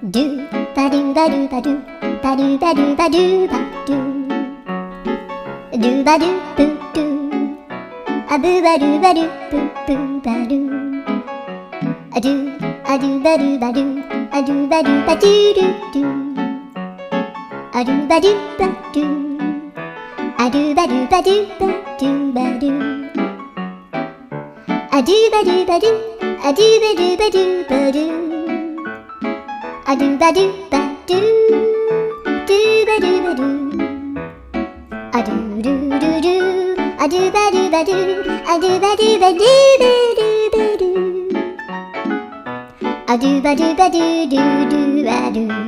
ドゥバドゥバドゥバドゥバドゥバドゥバドゥバドゥドゥバドゥブドゥアブバドゥバドゥブブバドゥアドゥアドゥバドゥバドゥアドゥバドゥバドゥドゥドゥアドゥバドゥバドゥアドゥバドゥバドゥバドゥバドゥアドゥバドゥバドゥアドゥバドゥバドゥバドゥアドゥバドゥバドゥドゥバドゥバドゥアドゥルルルアドゥバドゥバドゥアドゥバドゥバドゥバドゥバドゥアドゥバドゥバドゥドゥドゥバドゥ